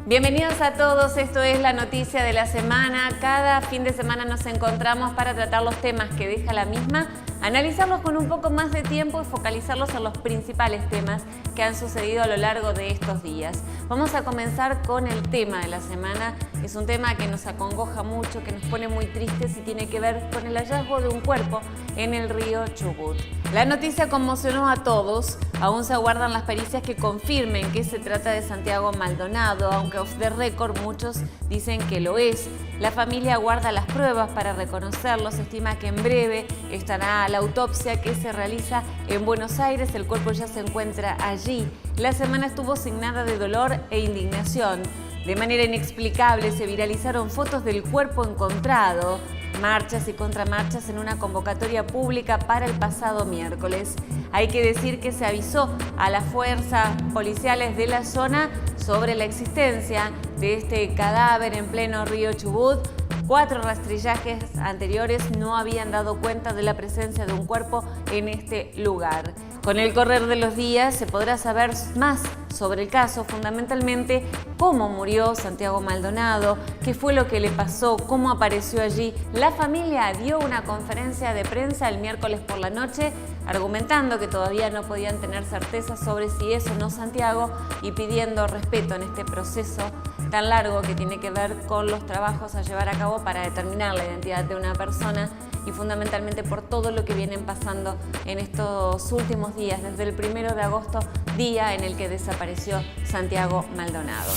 Bienvenidos a todos, esto es la noticia de la semana. Cada fin de semana nos encontramos para tratar los temas que deja la misma, analizarlos con un poco más de tiempo y focalizarlos en los principales temas que han sucedido a lo largo de estos días. Vamos a comenzar con el tema de la semana. Es un tema que nos acongoja mucho, que nos pone muy tristes y tiene que ver con el hallazgo de un cuerpo en el río Chubut. La noticia conmocionó a todos. Aún se aguardan las pericias que confirmen que se trata de Santiago Maldonado, aunque off the record muchos dicen que lo es. La familia aguarda las pruebas para reconocerlo. Se estima que en breve estará la autopsia que se realiza en Buenos Aires. El cuerpo ya se encuentra allí. La semana estuvo signada de dolor e indignación. De manera inexplicable se viralizaron fotos del cuerpo encontrado, marchas y contramarchas en una convocatoria pública para el pasado miércoles. Hay que decir que se avisó a las fuerzas policiales de la zona sobre la existencia de este cadáver en pleno río Chubut. 4 rastrillajes anteriores no habían dado cuenta de la presencia de un cuerpo en este lugar. Con el correr de los días se podrá saber más sobre el caso, fundamentalmente cómo murió Santiago Maldonado, qué fue lo que le pasó, cómo apareció allí. La familia dio una conferencia de prensa el miércoles por la noche, argumentando que todavía no podían tener certeza sobre si es o no Santiago y pidiendo respeto en este proceso tan largo que tiene que ver con los trabajos a llevar a cabo para determinar la identidad de una persona y fundamentalmente por todo lo que vienen pasando en estos últimos días, desde el 1 de agosto, día en el que desapareció Santiago Maldonado.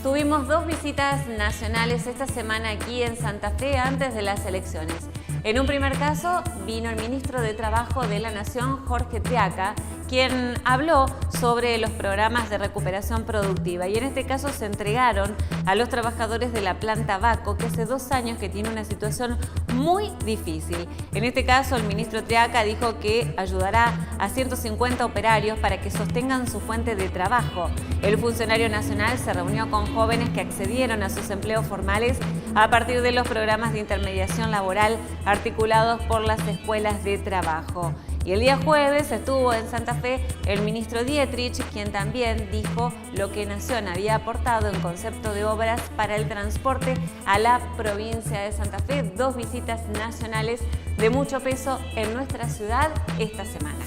Tuvimos 2 visitas nacionales esta semana aquí en Santa Fe antes de las elecciones. En un primer caso vino el ministro de Trabajo de la Nación, Jorge Triaca, quien habló sobre los programas de recuperación productiva y en este caso se entregaron a los trabajadores de la planta Vaco, que hace 2 años que tiene una situación muy difícil. En este caso el ministro Triaca dijo que ayudará a 150 operarios para que sostengan su fuente de trabajo. El funcionario nacional se reunió con jóvenes que accedieron a sus empleos formales a partir de los programas de intermediación laboral articulados por las escuelas de trabajo. Y el día jueves estuvo en Santa Fe el ministro Dietrich, quien también dijo lo que Nación había aportado en concepto de obras para el transporte a la provincia de Santa Fe. 2 visitas nacionales de mucho peso en nuestra ciudad esta semana.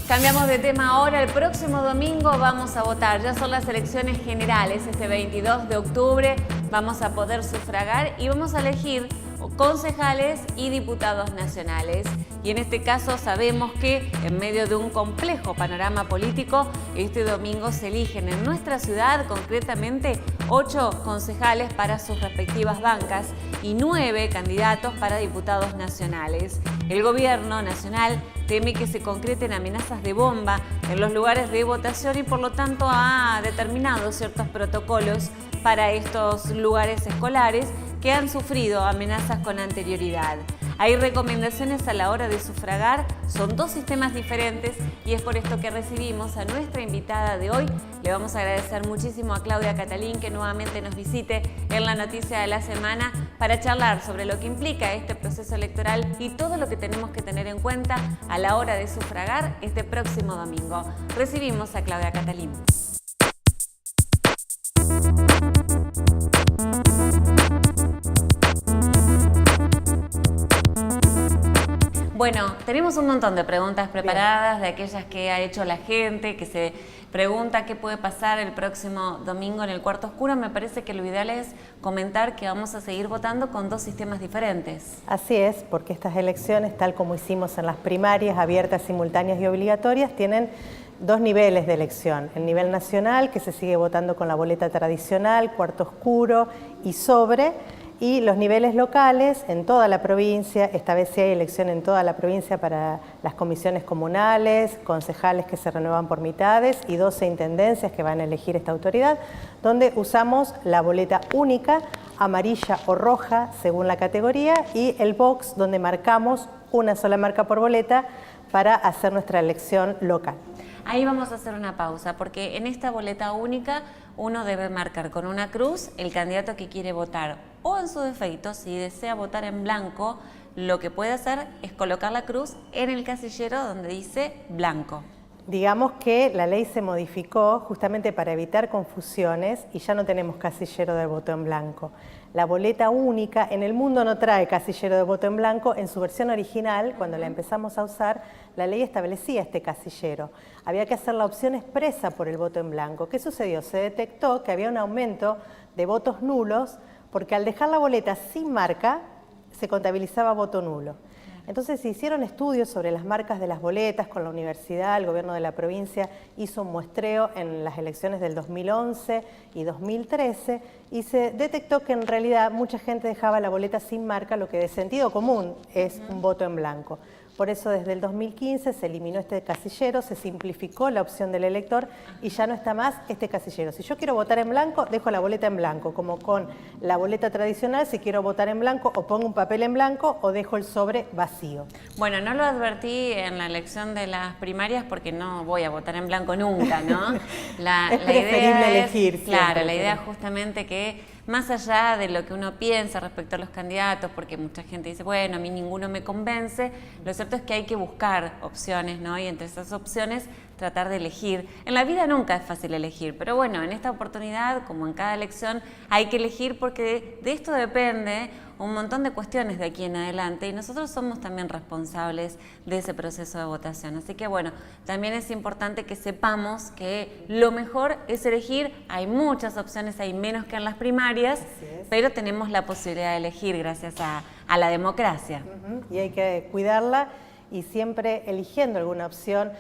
Cambiamos de tema ahora. El próximo domingo vamos a votar. Ya son las elecciones generales. Este 22 de octubre vamos a poder sufragar y vamos a elegir concejales y diputados nacionales. Y en este caso sabemos que en medio de un complejo panorama político, este domingo se eligen en nuestra ciudad concretamente 8 concejales para sus respectivas bancas y 9 candidatos para diputados nacionales. El gobierno nacional teme que se concreten amenazas de bomba en los lugares de votación y por lo tanto ha determinado ciertos protocolos para estos lugares escolares que han sufrido amenazas con anterioridad. Hay recomendaciones a la hora de sufragar, son 2 sistemas diferentes y es por esto que recibimos a nuestra invitada de hoy. Le vamos a agradecer muchísimo a Claudia Catalín que nuevamente nos visite en la noticia de la semana para charlar sobre lo que implica este proceso electoral y todo lo que tenemos que tener en cuenta a la hora de sufragar este próximo domingo. Recibimos a Claudia Catalín. Bueno, tenemos un montón de preguntas preparadas, de aquellas que ha hecho la gente, que se pregunta qué puede pasar el próximo domingo en el cuarto oscuro. Me parece que lo ideal es comentar que vamos a seguir votando con 2 sistemas diferentes. Así es, porque estas elecciones, tal como hicimos en las primarias, abiertas, simultáneas y obligatorias, tienen 2 niveles de elección. El nivel nacional, que se sigue votando con la boleta tradicional, cuarto oscuro y sobre, y los niveles locales en toda la provincia. Esta vez sí hay elección en toda la provincia para las comisiones comunales, concejales que se renuevan por mitades y 12 intendencias que van a elegir esta autoridad, donde usamos la boleta única, amarilla o roja según la categoría, y el box donde marcamos una sola marca por boleta para hacer nuestra elección local. Ahí vamos a hacer una pausa, porque en esta boleta única uno debe marcar con una cruz el candidato que quiere votar, o en su defecto, si desea votar en blanco, lo que puede hacer es colocar la cruz en el casillero donde dice blanco. Digamos que la ley se modificó justamente para evitar confusiones y ya no tenemos casillero de voto en blanco. La boleta única en el mundo no trae casillero de voto en blanco. En su versión original, cuando la empezamos a usar, la ley establecía este casillero. Había que hacer la opción expresa por el voto en blanco. ¿Qué sucedió? Se detectó que había un aumento de votos nulos porque al dejar la boleta sin marca se contabilizaba voto nulo. Entonces se hicieron estudios sobre las marcas de las boletas con la universidad, el gobierno de la provincia hizo un muestreo en las elecciones del 2011 y 2013 y se detectó que en realidad mucha gente dejaba la boleta sin marca, lo que de sentido común es un voto en blanco. Por eso desde el 2015 se eliminó este casillero, se simplificó la opción del elector y ya no está más este casillero. Si yo quiero votar en blanco, dejo la boleta en blanco, como con la boleta tradicional, si quiero votar en blanco o pongo un papel en blanco o dejo el sobre vacío. Bueno, no lo advertí en la elección de las primarias porque no voy a votar en blanco nunca, ¿no? Es preferible elegir. Claro, la idea es justamente que más allá de lo que uno piensa respecto a los candidatos, porque mucha gente dice, bueno, a mí ninguno me convence, lo cierto es que hay que buscar opciones, ¿no? Y entre esas opciones tratar de elegir. En la vida nunca es fácil elegir, pero bueno, en esta oportunidad, como en cada elección, hay que elegir porque de esto depende un montón de cuestiones de aquí en adelante y nosotros somos también responsables de ese proceso de votación. Así que bueno, también es importante que sepamos que lo mejor es elegir. Hay muchas opciones, hay menos que en las primarias, pero tenemos la posibilidad de elegir gracias a la democracia. Y hay que cuidarla y siempre eligiendo alguna opción.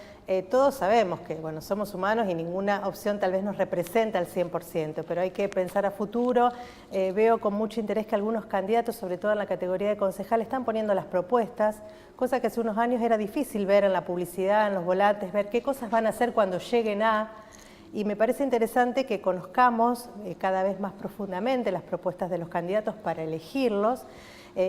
Todos sabemos que bueno, somos humanos y ninguna opción tal vez nos representa al 100%, pero hay que pensar a futuro. Veo con mucho interés que algunos candidatos, sobre todo en la categoría de concejal, están poniendo las propuestas, cosa que hace unos años era difícil ver en la publicidad, en los volantes, ver qué cosas van a hacer cuando lleguen a... Y me parece interesante que conozcamos cada vez más profundamente las propuestas de los candidatos para elegirlos.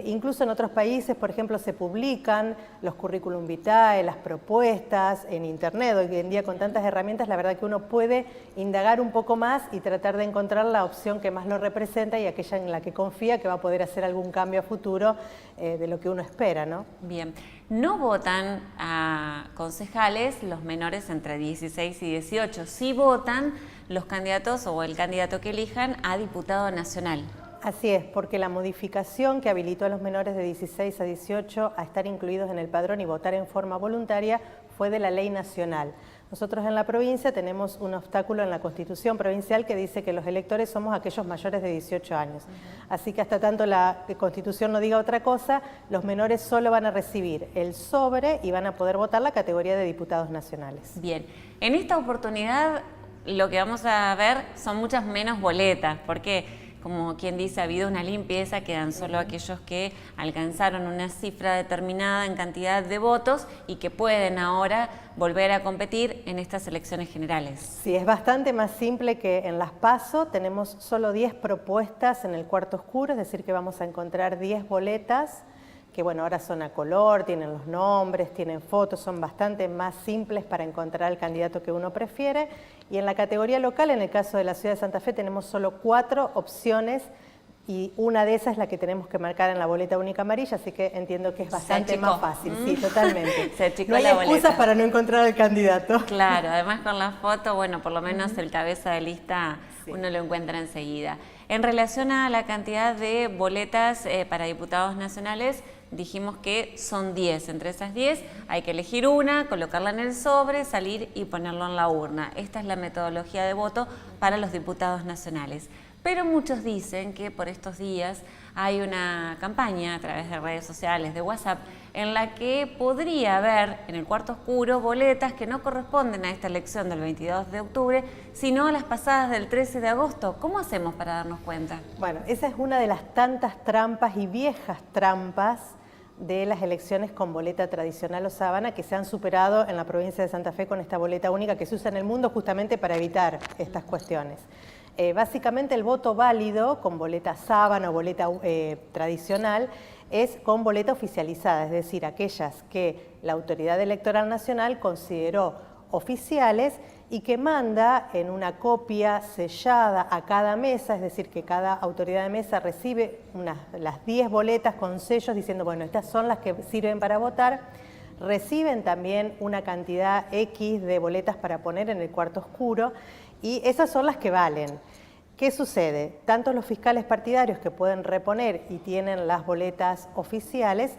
Incluso en otros países, por ejemplo, se publican los currículum vitae, las propuestas en internet. Hoy en día con tantas herramientas, la verdad que uno puede indagar un poco más y tratar de encontrar la opción que más lo representa y aquella en la que confía que va a poder hacer algún cambio a futuro de lo que uno espera, ¿no? Bien. No votan a concejales los menores entre 16 y 18. Sí votan los candidatos o el candidato que elijan a diputado nacional. Así es, porque la modificación que habilitó a los menores de 16 a 18 a estar incluidos en el padrón y votar en forma voluntaria fue de la ley nacional. Nosotros en la provincia tenemos un obstáculo en la Constitución provincial que dice que los electores somos aquellos mayores de 18 años. Así que hasta tanto la Constitución no diga otra cosa, los menores solo van a recibir el sobre y van a poder votar la categoría de diputados nacionales. Bien, en esta oportunidad lo que vamos a ver son muchas menos boletas, porque como quien dice, ha habido una limpieza, quedan solo aquellos que alcanzaron una cifra determinada en cantidad de votos y que pueden ahora volver a competir en estas elecciones generales. Sí, es bastante más simple que en las PASO, tenemos solo 10 propuestas en el cuarto oscuro, es decir que vamos a encontrar 10 boletas que bueno, ahora son a color, tienen los nombres, tienen fotos, son bastante más simples para encontrar el candidato que uno prefiere. Y en la categoría local, en el caso de la ciudad de Santa Fe, tenemos solo 4 opciones y una de esas es la que tenemos que marcar en la boleta única amarilla, así que entiendo que es bastante más fácil. Sí, totalmente. Se no hay excusas para no encontrar al candidato. Claro, además con la foto, bueno, por lo menos el cabeza de lista uno lo encuentra enseguida. En relación a la cantidad de boletas para diputados nacionales, dijimos que son 10. Entre esas 10 hay que elegir una, colocarla en el sobre, salir y ponerlo en la urna. Esta es la metodología de voto para los diputados nacionales. Pero muchos dicen que por estos días hay una campaña a través de redes sociales, de WhatsApp, en la que podría haber en el cuarto oscuro boletas que no corresponden a esta elección del 22 de octubre, sino a las pasadas del 13 de agosto. ¿Cómo hacemos para darnos cuenta? Bueno, esa es una de las tantas trampas y viejas trampas de las elecciones con boleta tradicional o sábana que se han superado en la provincia de Santa Fe con esta boleta única que se usa en el mundo justamente para evitar estas cuestiones. Básicamente el voto válido con boleta sábana o boleta tradicional es con boleta oficializada, es decir, aquellas que la Autoridad Electoral Nacional consideró oficiales y que manda en una copia sellada a cada mesa, es decir, que cada autoridad de mesa recibe las 10 boletas con sellos diciendo, bueno, estas son las que sirven para votar. reciben también una cantidad X de boletas para poner en el cuarto oscuro y esas son las que valen. ¿Qué sucede? Tanto los fiscales partidarios que pueden reponer y tienen las boletas oficiales,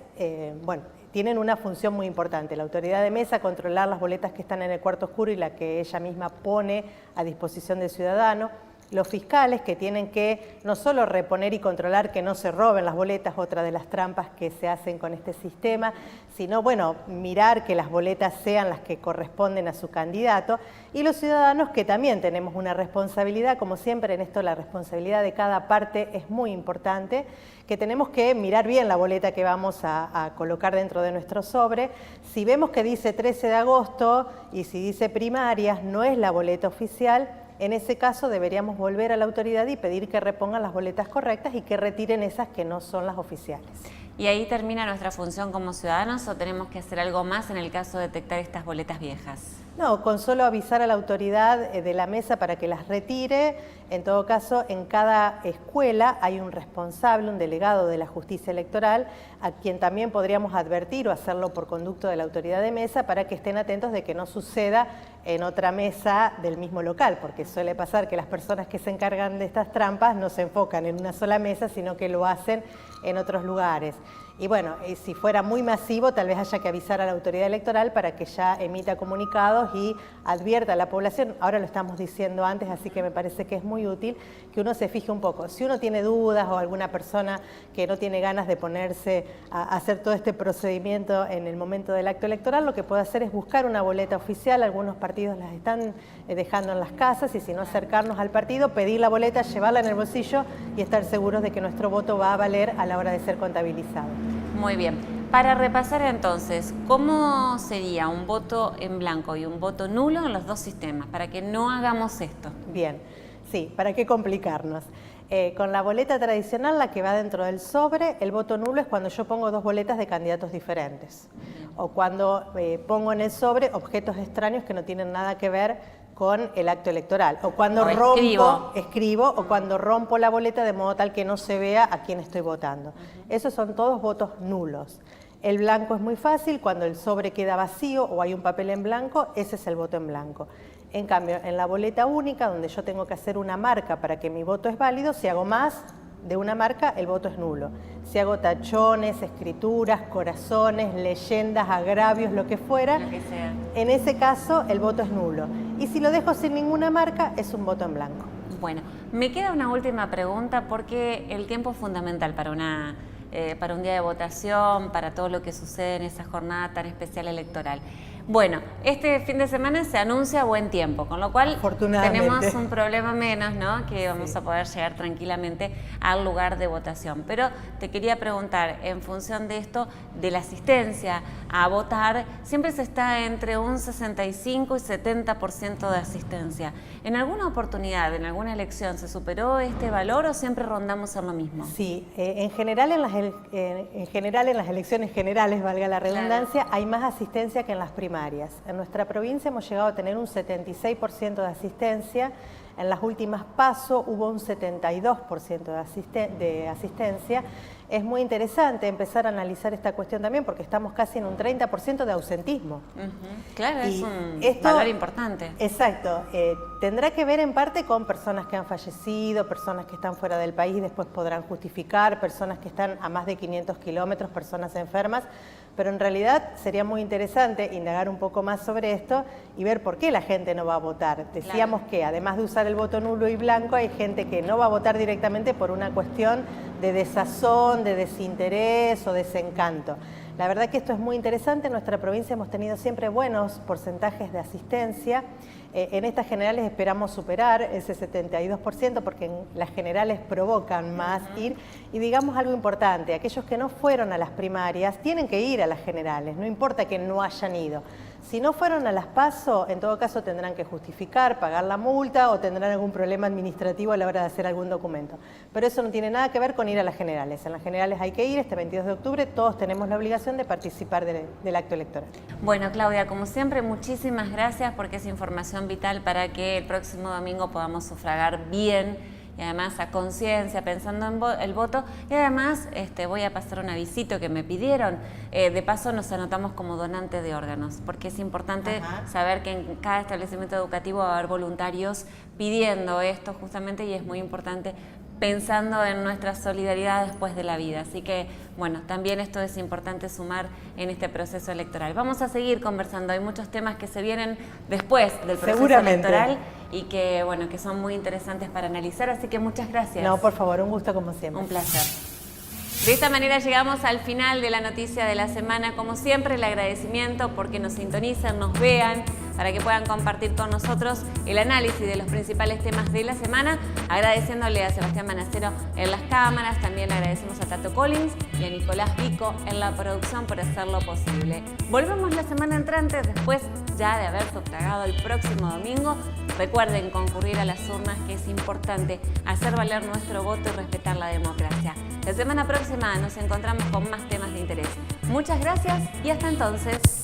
tienen una función muy importante. La autoridad de mesa, controlar las boletas que están en el cuarto oscuro y la que ella misma pone a disposición del ciudadano. Los fiscales que tienen que no solo reponer y controlar que no se roben las boletas, otra de las trampas que se hacen con este sistema, sino, mirar que las boletas sean las que corresponden a su candidato. Y los ciudadanos que también tenemos una responsabilidad, como siempre en esto la responsabilidad de cada parte es muy importante, que tenemos que mirar bien la boleta que vamos a colocar dentro de nuestro sobre. Si vemos que dice 13 de agosto y si dice primarias, no es la boleta oficial. En ese caso deberíamos volver a la autoridad y pedir que repongan las boletas correctas y que retiren esas que no son las oficiales. ¿Y ahí termina nuestra función como ciudadanos o tenemos que hacer algo más en el caso de detectar estas boletas viejas? No, con solo avisar a la autoridad de la mesa para que las retire. En todo caso, en cada escuela hay un responsable, un delegado de la justicia electoral, a quien también podríamos advertir o hacerlo por conducto de la autoridad de mesa para que estén atentos de que no suceda en otra mesa del mismo local, porque suele pasar que las personas que se encargan de estas trampas no se enfocan en una sola mesa, sino que lo hacen en otros lugares. Y si fuera muy masivo, tal vez haya que avisar a la autoridad electoral para que ya emita comunicados y advierta a la población. Ahora lo estamos diciendo antes, así que me parece que es muy útil que uno se fije un poco. Si uno tiene dudas o alguna persona que no tiene ganas de ponerse a hacer todo este procedimiento en el momento del acto electoral, lo que puede hacer es buscar una boleta oficial. Algunos partidos las están dejando en las casas y si no acercarnos al partido, pedir la boleta, llevarla en el bolsillo y estar seguros de que nuestro voto va a valer a la hora de ser contabilizado. Muy bien. Para repasar entonces, ¿cómo sería un voto en blanco y un voto nulo en los dos sistemas? Para que no hagamos esto. Bien, sí, ¿para qué complicarnos? Con la boleta tradicional, la que va dentro del sobre, el voto nulo es cuando yo pongo dos boletas de candidatos diferentes. O cuando pongo en el sobre objetos extraños que no tienen nada que ver con el acto electoral. O cuando escribo, o cuando rompo la boleta de modo tal que no se vea a quién estoy votando. Esos son todos votos nulos. El blanco es muy fácil, cuando el sobre queda vacío o hay un papel en blanco, ese es el voto en blanco. En cambio, en la boleta única, donde yo tengo que hacer una marca para que mi voto es válido, si hago más de una marca, el voto es nulo. Si hago tachones, escrituras, corazones, leyendas, agravios, lo que fuera, en ese caso el voto es nulo. Y si lo dejo sin ninguna marca, es un voto en blanco. Bueno, me queda una última pregunta porque el tiempo es fundamental para un día de votación, para todo lo que sucede en esa jornada tan especial electoral. Bueno, este fin de semana se anuncia buen tiempo, con lo cual tenemos un problema menos, ¿no? Que vamos a poder llegar tranquilamente al lugar de votación. Pero te quería preguntar, en función de esto, de la asistencia a votar, siempre se está entre un 65 y 70% de asistencia. ¿En alguna oportunidad, en alguna elección, se superó este valor o siempre rondamos en lo mismo? Sí, en general en las elecciones generales, valga la redundancia, hay más asistencia que en las primarias. En nuestra provincia hemos llegado a tener un 76% de asistencia. En las últimas PASO hubo un 72% de asistencia. Es muy interesante empezar a analizar esta cuestión también porque estamos casi en un 30% de ausentismo. Claro, y es un valor importante. Exacto. Tendrá que ver en parte con personas que han fallecido, personas que están fuera del país, después podrán justificar, personas que están a más de 500 kilómetros, personas enfermas, pero en realidad sería muy interesante indagar un poco más sobre esto y ver por qué la gente no va a votar. Decíamos que además de usar el voto nulo y blanco, hay gente que no va a votar directamente por una cuestión de desazón, de desinterés o desencanto. La verdad que esto es muy interesante. En nuestra provincia hemos tenido siempre buenos porcentajes de asistencia. En estas generales esperamos superar ese 72% porque en las generales provocan más ir. Y digamos algo importante, aquellos que no fueron a las primarias tienen que ir a las generales, no importa que no hayan ido. Si no fueron a las PASO, en todo caso tendrán que justificar, pagar la multa o tendrán algún problema administrativo a la hora de hacer algún documento. Pero eso no tiene nada que ver con ir a las generales. En las generales hay que ir, este 22 de octubre todos tenemos la obligación de participar del acto electoral. Bueno, Claudia, como siempre, muchísimas gracias porque es información vital para que el próximo domingo podamos sufragar bien y además a conciencia, pensando en el voto, y además voy a pasar un avisito que me pidieron. De paso nos anotamos como donantes de órganos, porque es importante saber que en cada establecimiento educativo va a haber voluntarios pidiendo esto justamente, y es muy importante pensando en nuestra solidaridad después de la vida. Así que, bueno, también esto es importante sumar en este proceso electoral. Vamos a seguir conversando, hay muchos temas que se vienen después del proceso electoral y que, bueno, que son muy interesantes para analizar, así que muchas gracias. No, por favor, un gusto como siempre. Un placer. De esta manera llegamos al final de la noticia de la semana. Como siempre, el agradecimiento porque nos sintonicen, nos vean, para que puedan compartir con nosotros el análisis de los principales temas de la semana. Agradeciéndole a Sebastián Manacero en las cámaras, también le agradecemos a Tato Collins y a Nicolás Vico en la producción por hacerlo posible. Volvemos la semana entrante, después ya de haber sufragado el próximo domingo. Recuerden concurrir a las urnas, que es importante hacer valer nuestro voto y respetar la democracia. La semana próxima nos encontramos con más temas de interés. Muchas gracias y hasta entonces.